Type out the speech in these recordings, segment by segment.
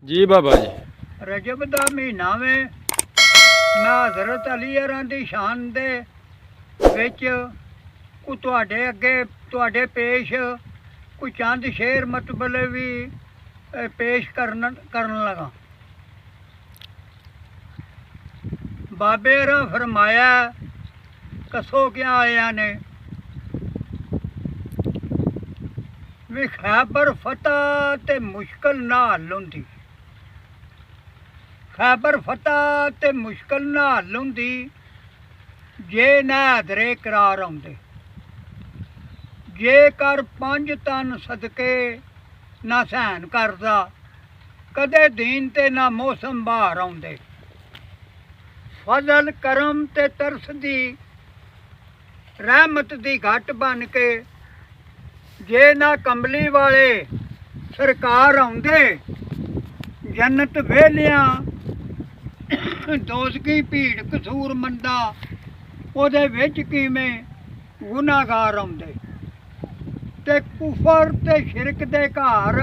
जी बाबा जी। रजब दा महीना वे मैं हज़रत अली अरां दी शान दे विच कोई तुहाडे अगे तुहाडे पेश कोई चंद शेर मतबले भी पेश करन लगा। बाबे अरां फरमाया कसो क्या आया ने भी खैबर फतह ते मुश्किल ना हल हुंदी। खैबर फतह ते मुश्किल ना हल हुंदी जे ना हैदरे करार आउंदे। जेकर 5 तन सदके ना सहन करदा कदे दीन ते ना मौसम बहार आउंदे। फजल करम ते तरस दी रहमत दी घट बन के जे ना कमली वाले सरकार आउंदे। जन्नत वेलियां दोजगी भीड़ कसूर मंदा ओदे विच किवें गुनाहगार आउंदे। ते कुफर ते शिरक दे घर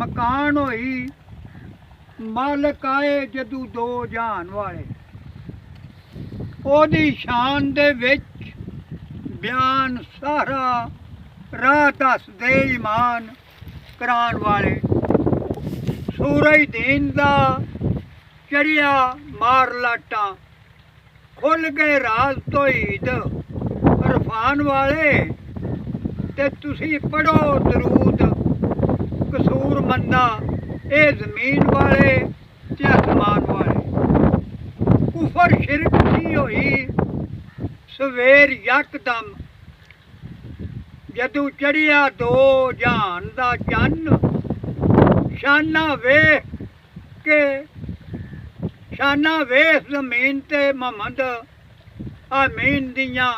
मकान होई मालक आए जदू दो जहान वाले। ओदी शान दे विच बयान सारा राह दसदे ईमान करान वाले। सूरज दीन दा चढ़िया मार लाटा खुल गए राज तो ईद इरफान वाले। ते तुसी पढ़ो दरूद कसूर मंदा ए जमीन वाले ते आसमान वाले। कुफर शिरक की होई सवेर यकदम जदू चढ़िया दो जहान दा चन्न। शाना वेख के शाना वेख जमीन ते मोहम्मद आमीन दियां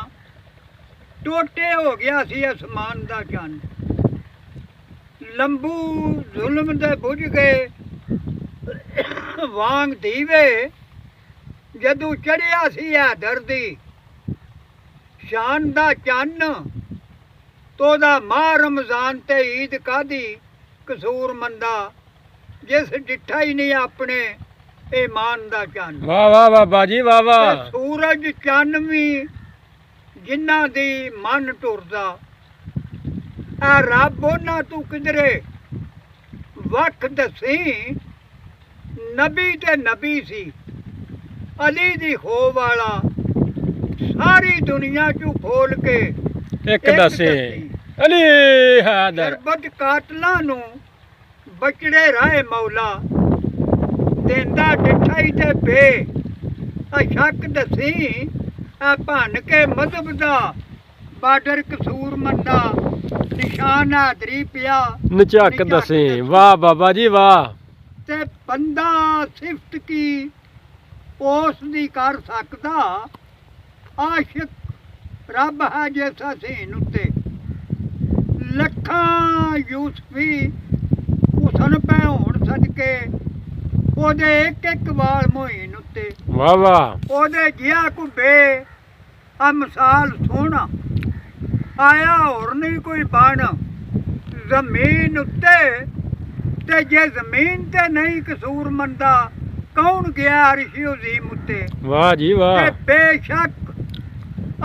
टोटे हो गया सी आसमान दा चन्न। लंबू जुल्म दे बुझ गए वांग दीवे जदू चढ़िया सी हैदर दी शान दा चन्न। तो दा माह रमजान ते ईद कादी कसूर मंदा जिस डिठा ही नहीं अपने ईमान दा चन्न। वाह वाह बाबा जी वाह वाह। ते सूरज चन्न भी जिन्ना दी मन टुरदा ऐ रब ओना तू किधरे वख दसी। नबी ते नबी सी अली दी खो वाला सारी दुनिया चू खोल के एक दसे अली हैदर। शरबत कातलां नू बचड़े राहे मौला देंदा डिठा ही ते पे शक दसी ऐ भन के मजहब दा बार्डर कसूर मंदा निशान हैदरी पिया नचक दसे। वाह बाबा जी वाह। ते बंदा सिफत की उस दी कर सकदा आशिक रब है जिस हसीन उत्ते। लखां यूसफी हुसन पै होण सदके ओदे एक एक वाल मोहीन उत्ते। वाह वाह। ओदे जिहा कुबे आ मिसाल सोहना आया होर नहीं कोई बन जमीन उत्ते। ते जे जमीन ते नहीं कसूर मंदा कौन गया अरश अजीम उत्ते। वाह जी वाह। ते बेशक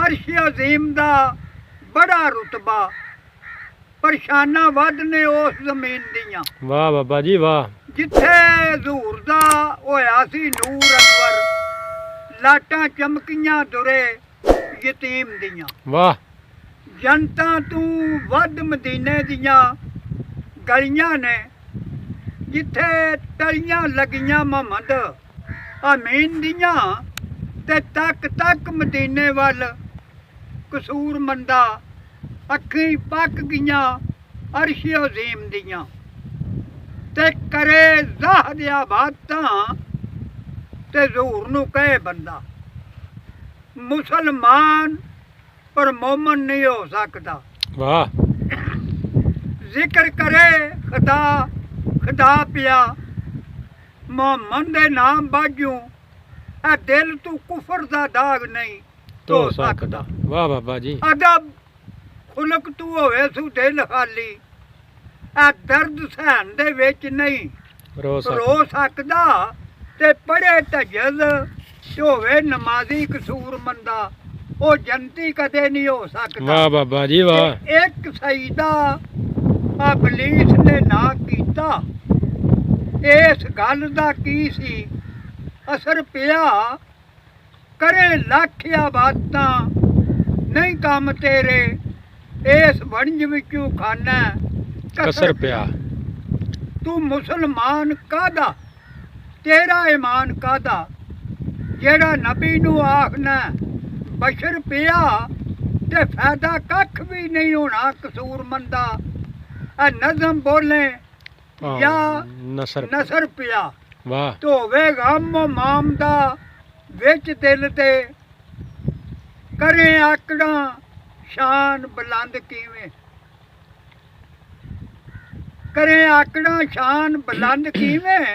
अरश अजीम दा बड़ा रुतबा परेशाना वध ने उस जमीन दियां। वाह बाबा जी वाह। जिथे हजूर दा होया सी नूर अनवर लाटां चमकियां दुरे यतीम दियां। वाह। जनता तू वध मदीने दियां गलियां ने जिथे तलियां लगियां मोहम्मद आमीन दियां। ते तक तक मदीने वल कसूर मंदा अखी पक गियां अरश अजीम दियां। ते करे जाह दिया बातां ते हजूर नू कहे बंदा मुसलमान पर मोमन नहीं हो सकता। वाह। जिक्र करे खुदा खुदा पिया मोहम्मद दे नाम बाजू ऐ दिल तू कुफर दा दाग नहीं धो सकदा। वाह बाबा जी। अदब खुलक तू होवे सू दिल खाली ऐ दर्द सहन दे विच नहीं ਰੋ ਸਕਦਾ ਤੇ ਪੜ੍ਹੇ ਤਜਦ ਤੇ ਹੋਵੇ ਨਮਾਜ਼ੀ ਕਸੂਰਮੰਦਾ, ਉਹ ਜੰਤੀ ਕਦੇ ਨਹੀਂ ਹੋ ਸਕਦਾ। ਵਾਹ ਬਾਬਾ ਜੀ ਵਾਹ। ਤੇ ਇੱਕ ਸਜਦਾ ਇਬਲੀਸ ਨੇ ਨਾ ਕੀਤਾ, ਇਸ ਗੱਲ ਦਾ ਕੀ ਸੀ ਅਸਰ ਪਿਆ? ਕਰੇ ਲੱਖ ਆਬਾਦਾਂ ਨਹੀਂ ਕੰਮ ਤੇਰੇ, ਇਸ ਵਣਜ ਵਿੱਚੋਂ ਖਾਨਾ ਕਸਰ ਪਿਆ। ਤੂੰ ਮੁਸਲਮਾਨ ਕਾਹਦਾ, ਤੇਰਾ ਈਮਾਨ ਕਾਹਦਾ, ਜਿਹੜਾ ਨਬੀ ਨੂੰ ਆਖਣਾ ਬਸ਼ਰ ਪਿਆ ਤੇ ਫਾਇਦਾ ਕੱਖ ਵੀ ਨਹੀਂ ਹੋਣਾ ਕਸੂਰਮੰਦਾ। ਆ ਨਜ਼ਮ ਬੋਲੇ ਜਾਂ ਨਸਰ ਪਿਆ, ਵਾਹ। ਧੋਵੇ ਗਮ ਮਾਮ ਦਾ ਵਿੱਚ ਦਿਲ ਤੇ, ਕਰੇ ਆਕੜਾਂ ਸ਼ਾਨ ਬੁਲੰਦ ਕਿਵੇਂ, ਕਰੇ ਆਕੜਾਂ ਸ਼ਾਨ ਬੁਲੰਦ ਕਿਵੇਂ।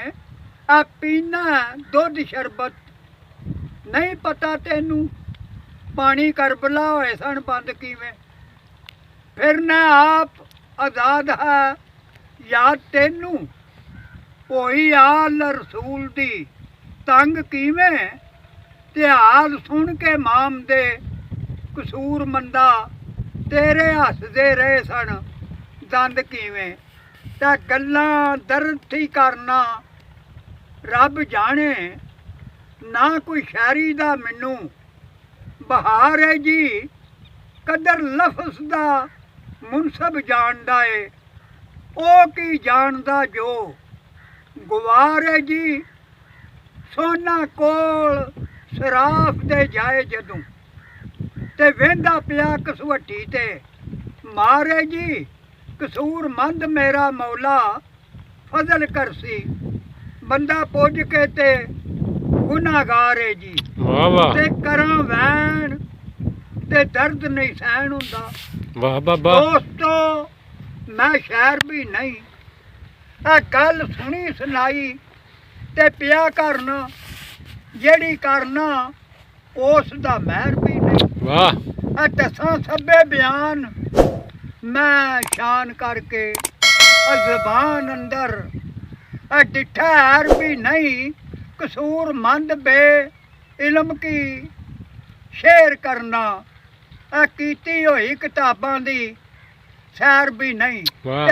ਆ ਪੀਣਾ ਦੁੱਧ ਸ਼ਰਬਤ ਨਹੀਂ ਪਤਾ ਤੈਨੂੰ, ਪਾਣੀ ਕਰਬਲਾ ਹੋਏ ਸਨ ਬੰਦ ਕਿਵੇਂ। ਫਿਰ ਨਾ ਆਪ ਆਜ਼ਾਦ ਹੈ ਯਾਦ ਤੈਨੂੰ, ਹੋਈ ਆਲ ਰਸੂਲ ਦੀ ਤੰਗ ਕਿਵੇਂ। ਤੇ ਹਾਲ ਸੁਣ ਕੇ ਮਾਮ ਦੇ ਕਸੂਰਮੰਦਾ, ਤੇਰੇ ਹੱਸਦੇ ਰਹੇ ਸਨ ਦੰਦ ਕਿਵੇਂ। ਤਾਂ ਗੱਲਾਂ ਦਰਦ ਹੀ ਕਰਨਾ ਰੱਬ ਜਾਣੇ, ਨਾ ਕੋਈ ਸ਼ਾਇਰੀ ਦਾ ਮੈਨੂੰ ਬਹਾਰ ਹੈ ਜੀ। ਕਦਰ ਲਫ਼ਜ਼ ਦਾ ਮੁਨਸਬ ਜਾਣਦਾ ਏ, ਉਹ ਕੀ ਜਾਣਦਾ ਜੋ ਗੁਵਾਰ ਹੈ ਜੀ। ਸੋਨਾ ਕੋਲ ਸਰਾਫ ਦੇ ਜਾਏ ਜਦੋਂ, ਤੇ ਵਹਿੰਦਾ ਪਿਆ ਕਸਵੱਟੀ ਤੇ ਮਾਰੇ ਜੀ। ਕਸੂਰਮੰਦ ਮੇਰਾ ਮੌਲਾ ਫਜ਼ਲ ਕਰਸੀ, ਬੰਦਾ ਪੁੱਜ ਕੇ ਤੇ ਗੁਨਾਹਗਾਰ ਹੈ ਜੀ। ਵਾਹ ਵਾਹ। ਤੇ ਕਰਾਂ ਵੈਣ ਤੇ ਦਰਦ ਨਹੀਂ ਸਹਿਣ ਹੁੰਦਾ। ਵਾਹ ਬਾਬਾ। ਦੋਸਤੋ ਮੈਂ ਸ਼ਾਇਰ ਵੀ ਨਹੀਂ, ਇਹ ਗੱਲ ਸੁਣੀ ਸੁਣਾਈ ਤੇ ਪਿਆ ਕਰਨਾ, ਜਿਹੜੀ ਕਰਨਾ ਉਸ ਦਾ ਮਹਿਰ ਵੀ ਨਹੀਂ। ਵਾਹ। ਇਹ ਦਸਾਂ ਸਭੇ ਬਿਆਨ ਮੈਂ ਸ਼ਾਨ ਕਰਕੇ ਜ਼ਬਾਨ ਅੰਦਰ, ਇਹ ਡਿੱਠਾ ਹੈਰ ਵੀ ਨਹੀਂ। ਕਸੂਰਮੰਦ ਬੇ ਇਲਮ ਕੀ ਸ਼ੇਰ ਕਰਨਾ, ਇਹ ਕੀਤੀ ਹੋਈ ਕਿਤਾਬਾਂ ਦੀ ਸੈਰ ਵੀ ਨਹੀਂ। ਵਾਹ।